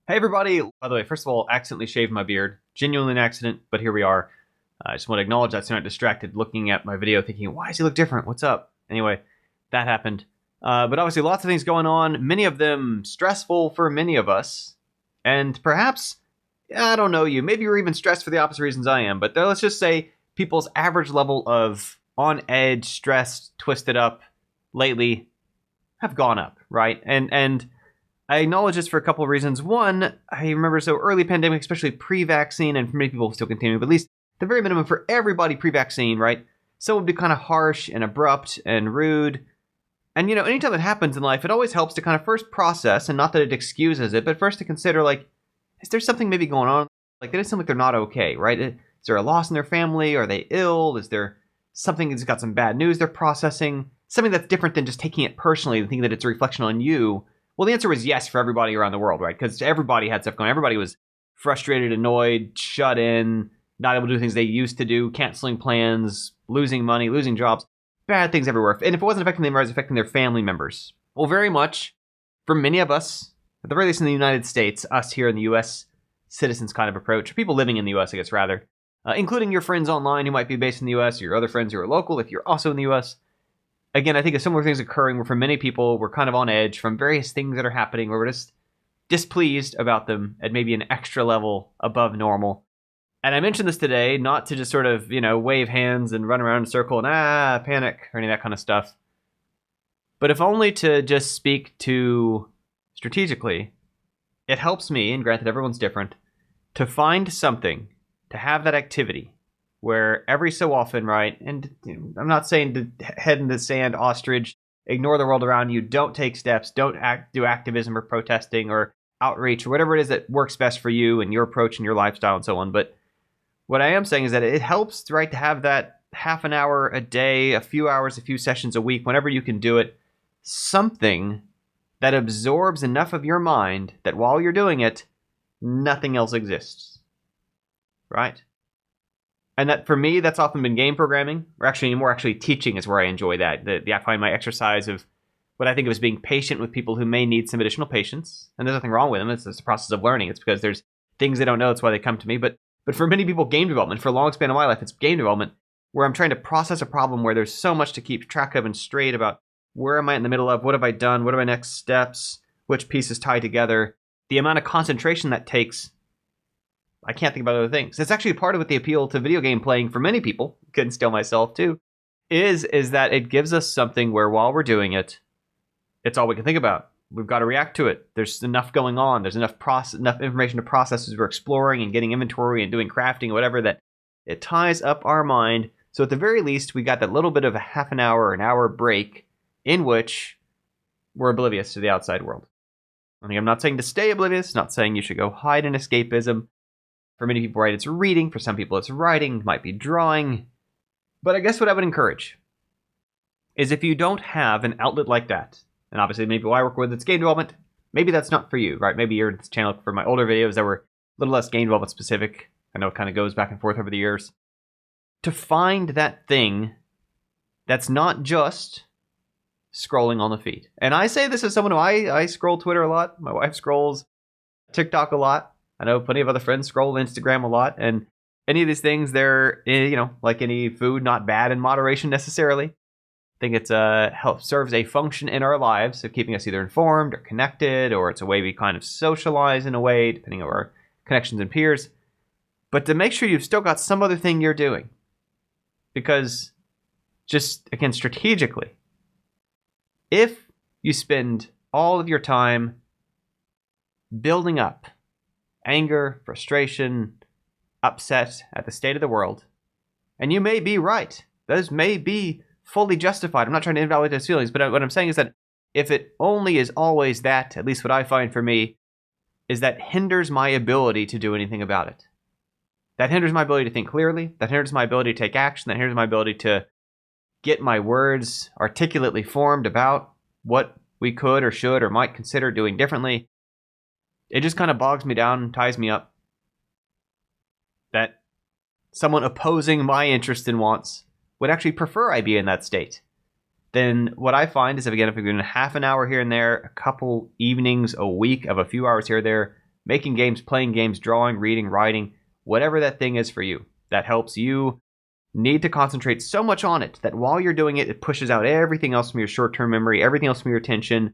Hey everybody! By the way, first of all, accidentally shaved my beard. Genuinely an accident, but here we are. I just want to acknowledge that so I'm not distracted looking at my video thinking, why does he look different? What's up? Anyway, that happened. But obviously lots of things going on, many of them stressful for many of us. And perhaps, I don't know you, maybe you're even stressed for the opposite reasons I am, but let's just say people's average level of on edge, stressed, twisted up lately have gone up, right? And I acknowledge this for a couple of reasons. One, I remember so early pandemic, especially pre-vaccine, and for many people still continuing, but at least the very minimum for everybody pre-vaccine, right? Someone would be kind of harsh and abrupt and rude. And, anytime that happens in life, it always helps to kind of first process, and not that it excuses it, but first to consider, like, is there something maybe going on? Like, they just seem like they're not okay, right? Is there a loss in their family? Are they ill? Is there something that's got some bad news they're processing? Something that's different than just taking it personally and thinking that it's a reflection on you. Well, the answer was yes for everybody around the world, right? Because everybody had stuff going. Everybody was frustrated, annoyed, shut in, not able to do things they used to do, canceling plans, losing money, losing jobs, bad things everywhere. And if it wasn't affecting them, it was affecting their family members. Well, very much for many of us, at the very least in the United States, us here in the U.S. citizens kind of approach, people living in the U.S., I guess, rather, including your friends online who might be based in the U.S., your other friends who are local if you're also in the U.S., again, I think a similar things occurring where for many people, we're kind of on edge from various things that are happening where we're just displeased about them at maybe an extra level above normal. And I mentioned this today, not to just sort of, wave hands and run around in a circle and panic or any of that kind of stuff, but if only to just speak to strategically. It helps me, and granted everyone's different, to find something, to have that activity where every so often, right, and I'm not saying to head in the sand, ostrich, ignore the world around you, don't take steps, don't do activism or protesting or outreach or whatever it is that works best for you and your approach and your lifestyle and so on. But what I am saying is that it helps, right, to have that half an hour a day, a few hours, a few sessions a week, whenever you can do it, something that absorbs enough of your mind that while you're doing it, nothing else exists, right? And that for me, that's often been game programming, or actually teaching is where I enjoy that. I find my exercise of what I think of as being patient with people who may need some additional patience. And there's nothing wrong with them. It's a process of learning. It's because there's things they don't know. That's why they come to me. But for many people, game development, for a long span of my life, it's game development where I'm trying to process a problem where there's so much to keep track of and straight about where am I in the middle of, what have I done, what are my next steps, which pieces tie together. The amount of concentration that takes, I can't think about other things. It's actually part of what the appeal to video game playing for many people, couldn't steal myself too, is that it gives us something where while we're doing it, it's all we can think about. We've got to react to it. There's enough going on. There's enough information to process as we're exploring and getting inventory and doing crafting or whatever that it ties up our mind. So at the very least, we got that little bit of a half an hour or an hour break in which we're oblivious to the outside world. I mean, I'm not saying to stay oblivious, not saying you should go hide in escapism. For many people, right, it's reading. For some people, it's writing, might be drawing. But I guess what I would encourage is if you don't have an outlet like that, and obviously maybe what I work with, it's game development, maybe that's not for you, right? Maybe you're in this channel for my older videos that were a little less game development specific. I know it kind of goes back and forth over the years. To find that thing that's not just scrolling on the feed. And I say this as someone who I scroll Twitter a lot. My wife scrolls TikTok a lot. I know plenty of other friends scroll Instagram a lot, and any of these things, they're, like any food, not bad in moderation necessarily. I think it's serves a function in our lives of keeping us either informed or connected, or it's a way we kind of socialize in a way, depending on our connections and peers. But to make sure you've still got some other thing you're doing. Because, just, again, strategically, if you spend all of your time building up anger, frustration, upset at the state of the world. And you may be right. Those may be fully justified. I'm not trying to invalidate those feelings, but what I'm saying is that if it only is always that, at least what I find for me, is that hinders my ability to do anything about it. That hinders my ability to think clearly. That hinders my ability to take action. That hinders my ability to get my words articulately formed about what we could or should or might consider doing differently. It just kind of bogs me down and ties me up. That someone opposing my interests and wants would actually prefer I be in that state. Then what I find is if I'm doing half an hour here and there, a couple evenings a week of a few hours here or there, making games, playing games, drawing, reading, writing, whatever that thing is for you that helps you need to concentrate so much on it that while you're doing it, it pushes out everything else from your short-term memory, everything else from your attention,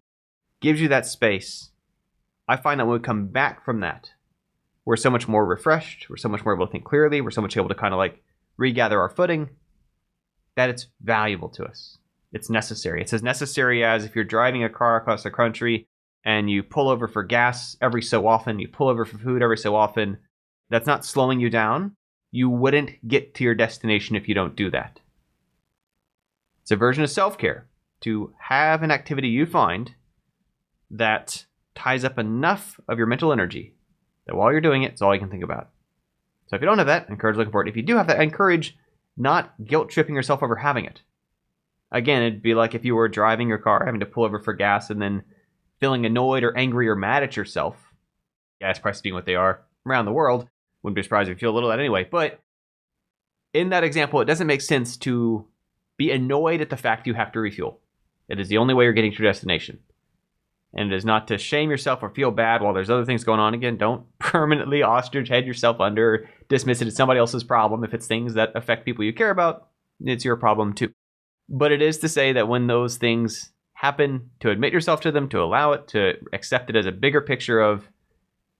gives you that space. I find that when we come back from that, we're so much more refreshed, we're so much more able to think clearly, we're so much able to kind of like regather our footing, that it's valuable to us. It's necessary. It's as necessary as if you're driving a car across the country and you pull over for gas every so often, you pull over for food every so often. That's not slowing you down. You wouldn't get to your destination if you don't do that. It's a version of self-care to have an activity you find that ties up enough of your mental energy that while you're doing it, it's all you can think about. So if you don't have that, I encourage looking for it. If you do have that, I encourage not guilt-tripping yourself over having it. Again, it'd be like if you were driving your car, having to pull over for gas, and then feeling annoyed or angry or mad at yourself. Gas prices being what they are around the world. Wouldn't be surprised if you feel a little of that anyway. But in that example, it doesn't make sense to be annoyed at the fact you have to refuel. It is the only way you're getting to your destination. And it is not to shame yourself or feel bad while there's other things going on. Again, don't permanently ostrich head yourself under, or dismiss it as somebody else's problem. If it's things that affect people you care about, it's your problem too. But it is to say that when those things happen, to admit yourself to them, to allow it, to accept it as a bigger picture of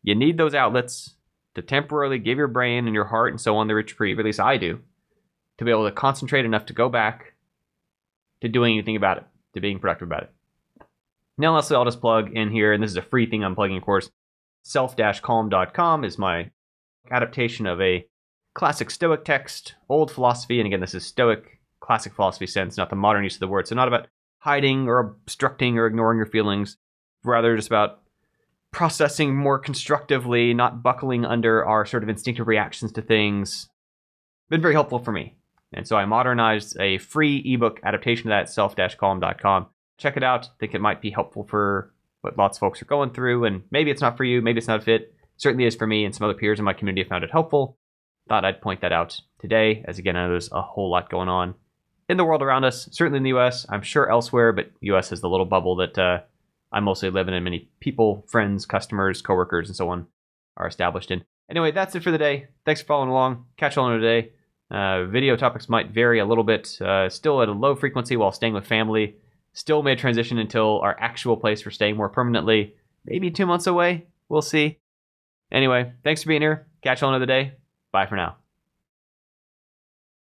you need those outlets to temporarily give your brain and your heart and so on the reprieve, at least I do, to be able to concentrate enough to go back to doing anything about it, to being productive about it. Now, lastly, I'll just plug in here, and this is a free thing I'm plugging, of course. Self-calm.com is my adaptation of a classic Stoic text, old philosophy, and again, this is Stoic, classic philosophy sense, not the modern use of the word. So not about hiding or obstructing or ignoring your feelings, rather just about processing more constructively, not buckling under our sort of instinctive reactions to things. Been very helpful for me. And so I modernized a free ebook adaptation of that, self-calm.com. Check it out. I think it might be helpful for what lots of folks are going through, and maybe it's not for you, maybe it's not a fit. Certainly is for me, and some other peers in my community have found it helpful. Thought I'd point that out today, as again, I know there's a whole lot going on in the world around us, certainly in the US, I'm sure elsewhere, but US is the little bubble that I mostly live in, and many people, friends, customers, coworkers, and so on are established in. Anyway, that's it for the day. Thanks for following along. Catch you on today. Video topics might vary a little bit, still at a low frequency while staying with family. Still may transition until our actual place for staying more permanently. Maybe 2 months away. We'll see. Anyway, thanks for being here. Catch you on another day. Bye for now.